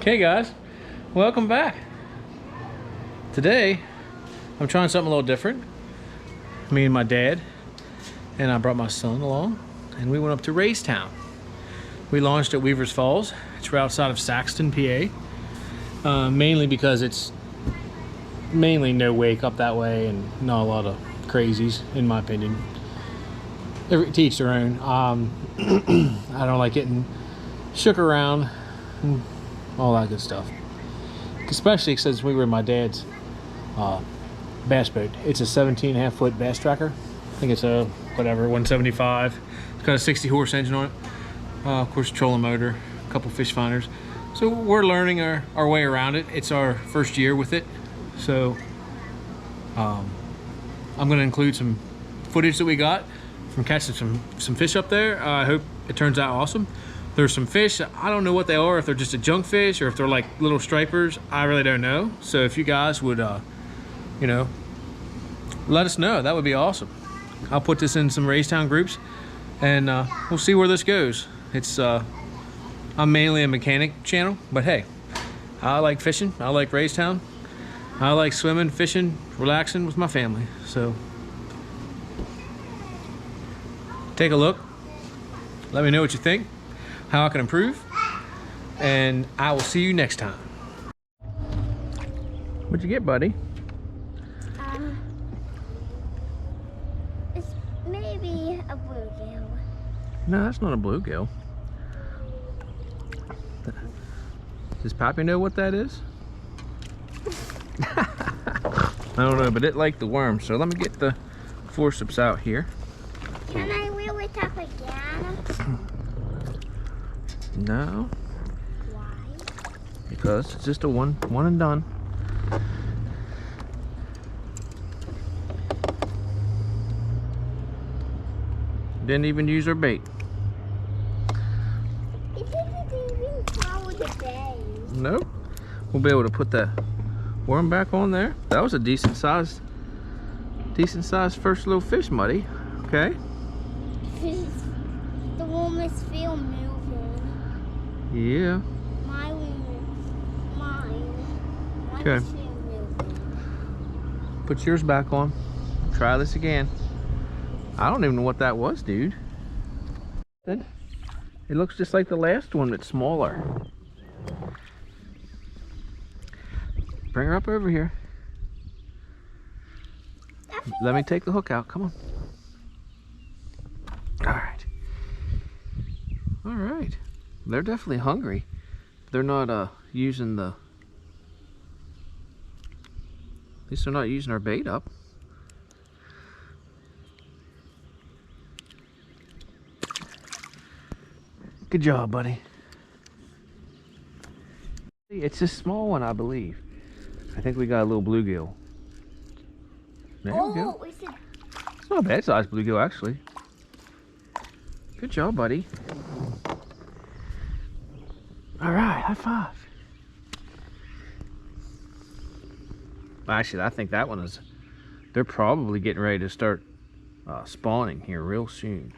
Okay guys, welcome back. Today I'm trying something a little different. Me and my dad, and I brought my son along, and we went up to Raystown. We launched at Weavers Falls. It's right outside of Saxton, PA. Mainly because it's mainly no wake up that way and not a lot of crazies, in my opinion. To each their own. I don't like getting shook around and all that good stuff. Especially since we were in my dad's bass boat. It's a 17.5 foot bass tracker. I think it's a whatever 175. It's got a 60 horse engine on it. Of course, trolling motor, a couple fish finders. So we're learning our way around it. It's our first year with it. So I'm going to include some footage that we got from catching some fish up there. I hope it turns out awesome. There's some fish, I don't know what they are, if they're just a junk fish or if they're like little stripers. I really don't know. So if you guys would, you know, let us know, that would be awesome. I'll put this in some Raystown groups and we'll see where this goes. It's, I'm mainly a mechanic channel, but hey, I like fishing, I like Raystown. I like swimming, fishing, relaxing with my family. So take a look, let me know what you think, how I can improve, and I will see you next time. What'd you get, buddy? It's maybe a bluegill. No, that's not a bluegill. Does Pappy know what that is? I don't know, but it liked the worm, so let me get the forceps out here. Can I reel it up again? No. Why? Because it's just a one and done. Didn't even use our bait. It didn't even follow the bait. Nope. We'll be able to put that worm back on there. That was a decent sized first little fish, Muddy. Okay. The worm is still moving. Yeah. Mine. Okay. Is still moving. Put yours back on. Try this again. I don't even know what that was, dude. It looks just like the last one, but smaller. Bring her up over here. Let me take the hook out. Come on. All right. All right. They're definitely hungry. They're not using the... At least they're not using our bait up. Good job, buddy. It's a small one, I believe. I think we got a little bluegill. There we go. It's not a bad sized bluegill, actually. Good job, buddy. All right, high five. Actually, I think that one is... They're probably getting ready to start spawning here real soon.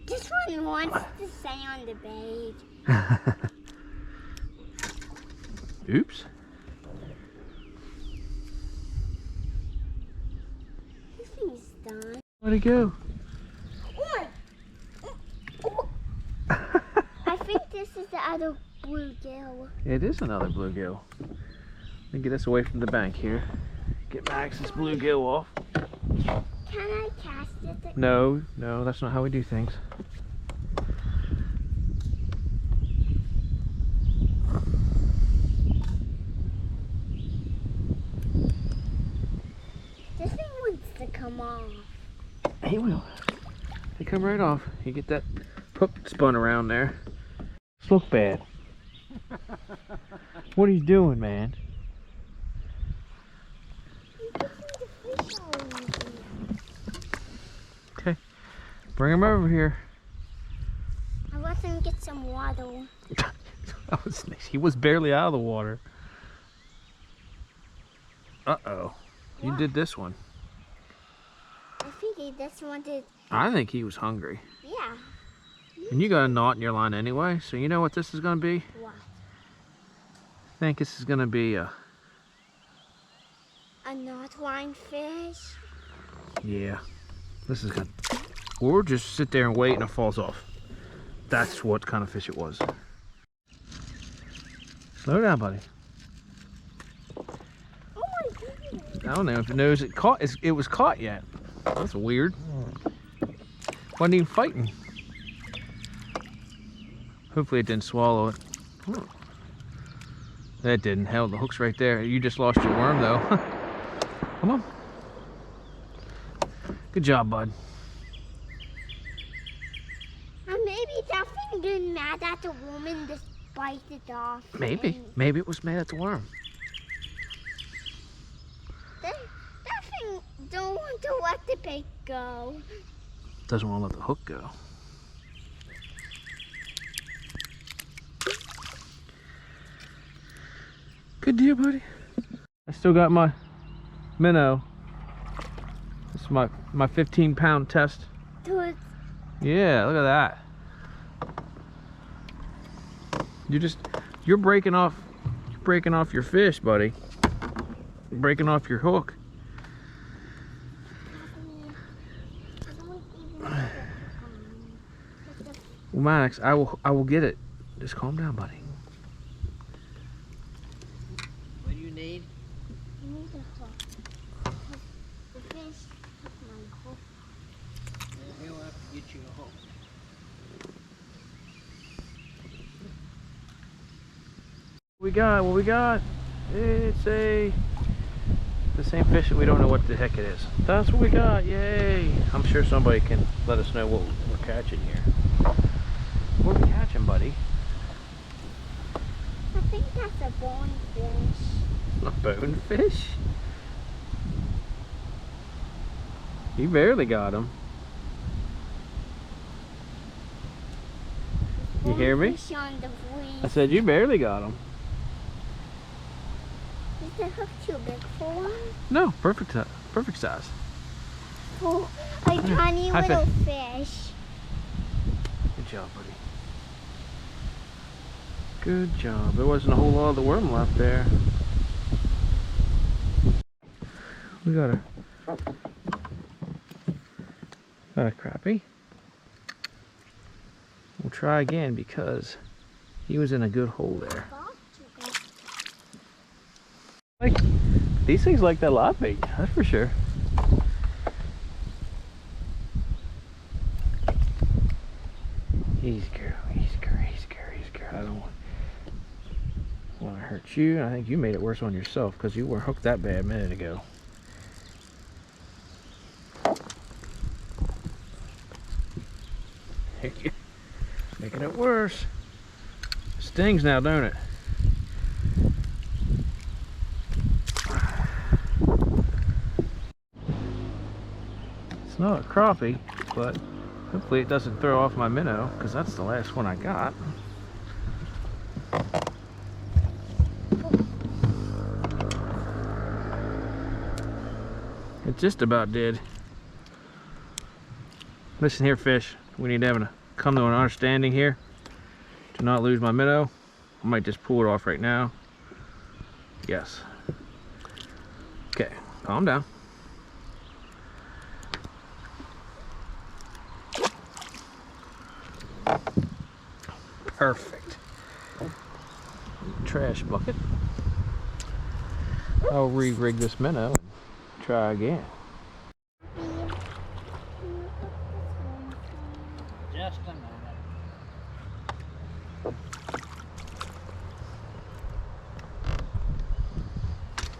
This one wants to stay on the bait. Oops. This thing's done. Where'd it go? I think this is the other bluegill. It is another bluegill. Let me get us away from the bank here. Get Max's bluegill off. Can I cast it? No, that's not how we do things. This thing wants to come off. He will. They come right off. You get that hook spun around there. This looks bad. What are you doing, man? Okay, bring him over here. I want him to get some water. He was barely out of the water. Uh-oh. You did this one. I think he just wanted... I think he was hungry. Yeah. And you got a knot in your line anyway, so you know what this is gonna be? What? I think this is gonna be a knot line fish? yeah. This is good. Or just sit there and wait and it falls off. That's what kind of fish it was. Slow down, buddy. Oh my goodness. I don't know if it knows it was caught yet. That's weird. Wasn't even fighting. Hopefully it didn't swallow it. Oh. That didn't. Hell, the hook's right there. You just lost your worm though. Come on. Good job, bud. Maybe that thing getting mad at the woman just bites it off. Maybe. Maybe it was mad at the worm. That thing don't want to let the bait go. Doesn't want to let the hook go. Good deal, buddy. I still got my minnow. This is my 15-pound test. Dude. Yeah, look at that. You're breaking off your fish, buddy. You're breaking off your hook. Well, Maddax, I will get it. Just calm down, buddy. What do you need? I need a hook. The fish took my hook. He'll have to get you a hook. What we got? It's the same fish that we don't know what the heck it is. That's what we got, yay! I'm sure somebody can let us know what we're catching here. What are we catching, buddy? I think that's a bonefish. A bonefish? You barely got him. You hear me? Bonefish on the I reef. said you barely got him. Is the hook too big for one? No, perfect size. Oh, a tiny High little fish. Good job, buddy. Good job. There wasn't a whole lot of the worm left there. We got a crappie. We'll try again because he was in a good hole there. Like these things like that live bait, that's for sure. Easy girl, easy girl, easy girl, easy girl. I don't want to hurt you. I think you made it worse on yourself because you weren't hooked that bad a minute ago. Making it worse. Stings now, don't it? It's not a crappie, but hopefully it doesn't throw off my minnow because that's the last one I got. It just about did. Listen here, fish. We need to come to an understanding here to not lose my minnow. I might just pull it off right now. Yes. Okay, calm down. Perfect. Trash bucket. I'll re-rig this minnow and try again. Just a minute.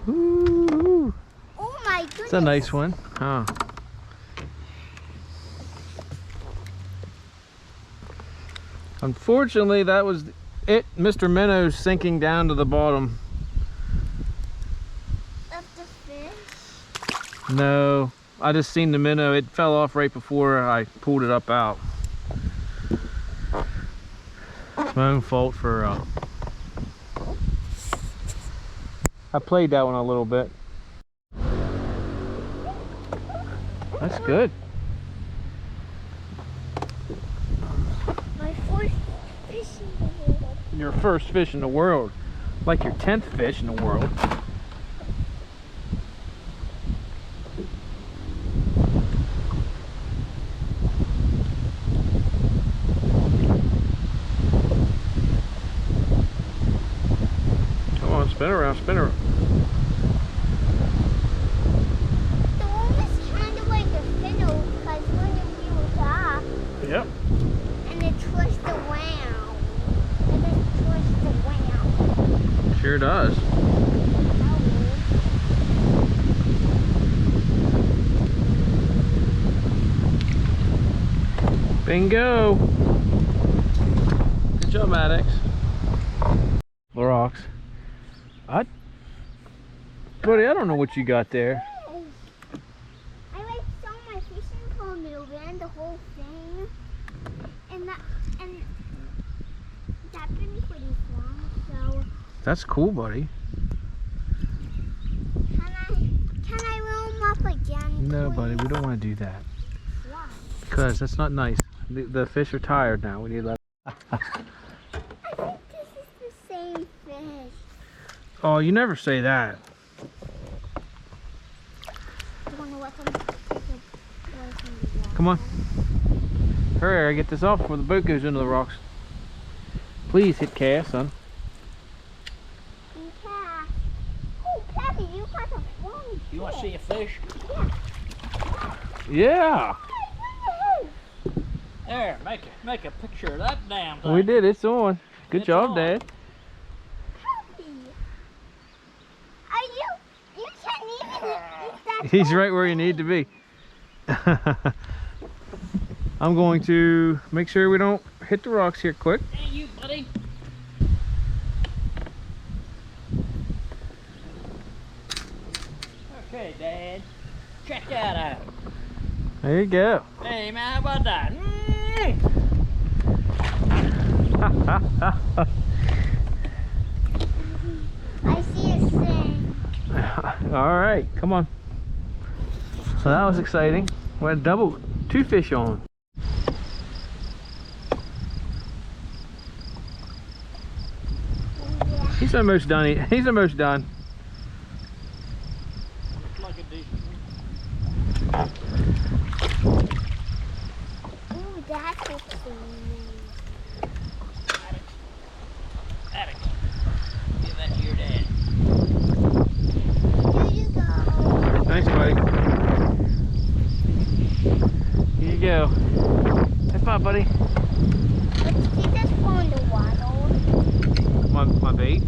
Ooh, Oh my goodness. it's a nice one, huh? Unfortunately, that was it. Mr. Minnow's sinking down to the bottom. Of the fish? No, I just seen the minnow. It fell off right before I pulled it up out. It's my own fault for I played that one a little bit. That's good. My your first fish in the world, like your 10th fish in the world. Come on, spin around, spin around. The one is kind of like a finno because one of you was off Yep. and it twists around. And it twists around. Sure does. Bingo! Good job, Maddax. The rocks. Buddy, I don't know what you got there. I like saw my fishing pole move and the whole thing. And that been pretty long, so That's cool, buddy. can I roll them up again? No, please? buddy, we don't want to do that. Why? Because that's not nice. The fish are tired now. We need to let. I think this is the same fish. Oh, you never say that. You want to let them away from the water? Come on. Hurry, I get this off before the boat goes into the rocks. Please hit cast, son. Okay. Oh, Peppy, you got a phone. You want to see a fish? Yeah. There, make a picture of that damn thing. We did. It's on. Good It's job, on. Dad. Peppy. You can't even eat that. He's right where you need to be. I'm going to make sure we don't hit the rocks here quick. Hey, you, buddy. Okay, Dad. Check that out. There you go. Hey, man, how about that? I see a thing. All right, come on. So that was exciting. We had two fish on. Yeah. He's almost done. He's almost done. Looks like a decent one. Ooh, that's a thing. Maddax, give that to your dad. Here you go. Thanks, buddy. Here you go. High five, buddy. Let's keep this one in the water. My bait.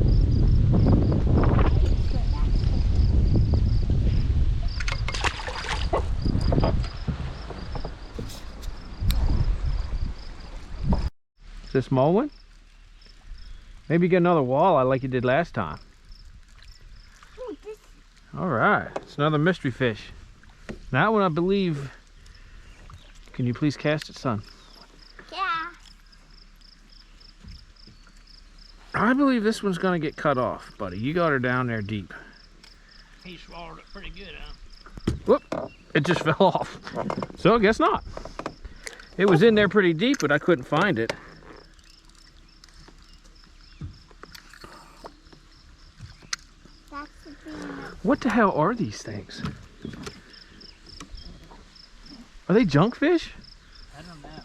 Is this a small one? Maybe get another walleye like you did last time. Ooh, this. All right, it's another mystery fish. That one, I believe. Can you please cast it, son? Yeah. I believe this one's gonna get cut off, buddy. You got her down there deep. He swallowed it pretty good, huh? Whoop! It just fell off. So I guess not. It was in there pretty deep, but I couldn't find it. That's the thing. What the hell are these things? Are they junk fish? I don't know.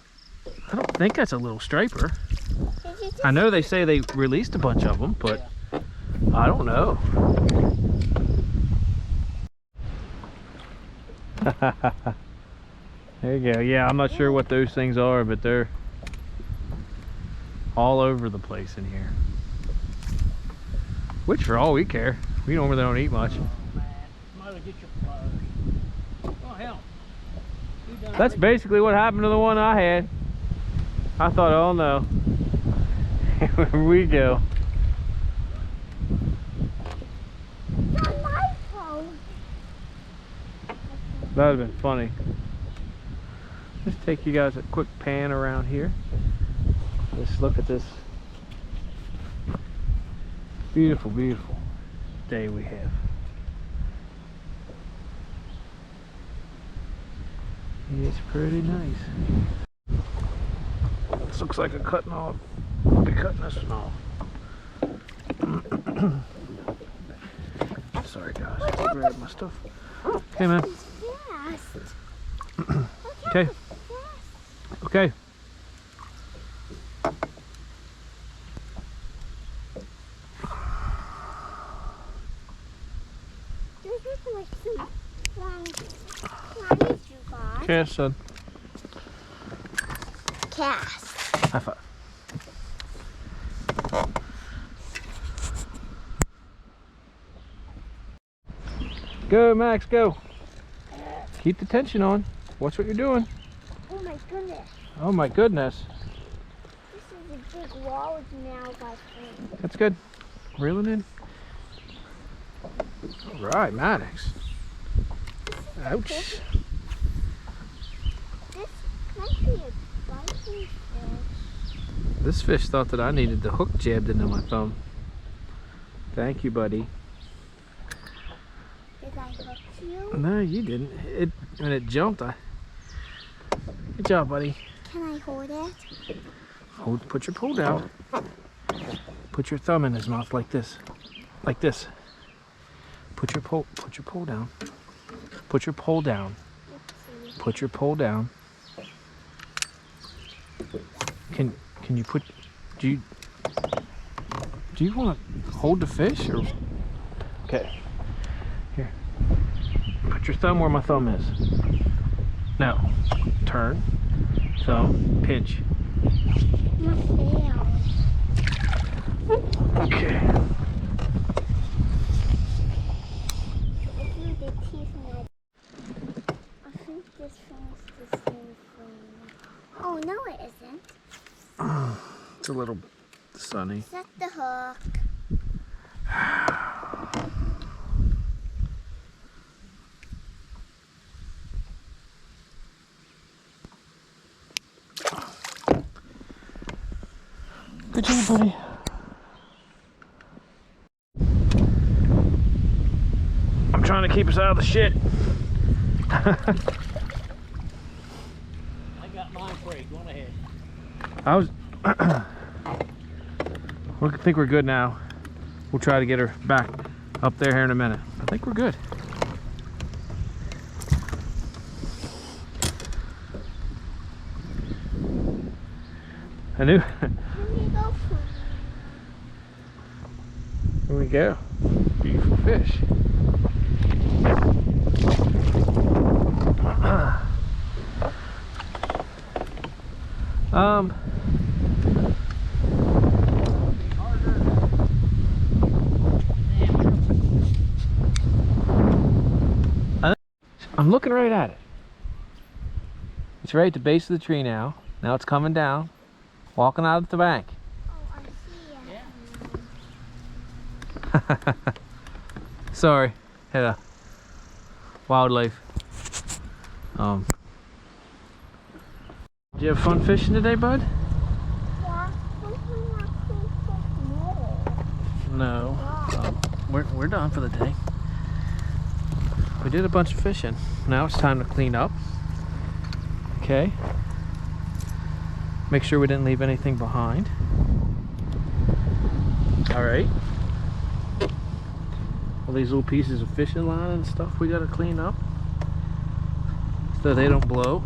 I don't think that's a little striper. Did you just I know they say they released a bunch of them, but I don't know. There you go. Yeah, I'm not sure what those things are, but they're all over the place in here. Which, for all we care, we normally don't eat much. Oh, man. Might as well get your flowers. Oh, hell. You done That's basically what happened to the one I had. I thought, oh no. Here we go. It's on my phone. That would have been funny. Just take you guys a quick pan around here. Let's look at this beautiful, beautiful day we have. It's pretty nice. This looks like a cutting off. I'll be cutting this one off. Sorry guys, I grabbed my stuff. Okay, man. Fast. Okay. Okay. This is like some long flies you got. Okay, son. Cast. High five. Go, Max, go. Keep the tension on. Watch what you're doing. Oh my goodness. Oh my goodness. This is a big wall now, I think. That's good. Reeling in. All right, Maddax. Ouch. This might be a biting fish. This fish thought that I needed the hook jabbed into my thumb. Thank you, buddy. Did I hook you? No, you didn't. When it jumped, Good job, buddy. Can I hold it? Put your pole down. Put your thumb in his mouth like this. Like this. Put your pole down. Put your pole down. Put your pole down. Can you put, do you want to hold the fish or? Okay. Here. Put your thumb where my thumb is. Now, turn. Thumb, pinch. My tail. Okay. If you did teeth my... I think this one's the same thing. Oh, no it isn't. It's a little sunny. Set the hook. Good job, buddy. I'm trying to keep us out of the shit. I got mine for you. Go on ahead. I think we're good now. We'll try to get her back up there here in a minute. I think we're good. I knew. Let me go for Here we go. Beautiful fish. I'm looking right at it. It's right at the base of the tree now. Now it's coming down, walking out at the bank. Oh, I see it. Sorry, had a wildlife. Did you have fun fishing today, bud? Yeah, something not so small. No. Wow. We're done for the day. We did a bunch of fishing. Now it's time to clean up. Okay. Make sure we didn't leave anything behind. All right. All these little pieces of fishing line and stuff we gotta clean up so they don't blow.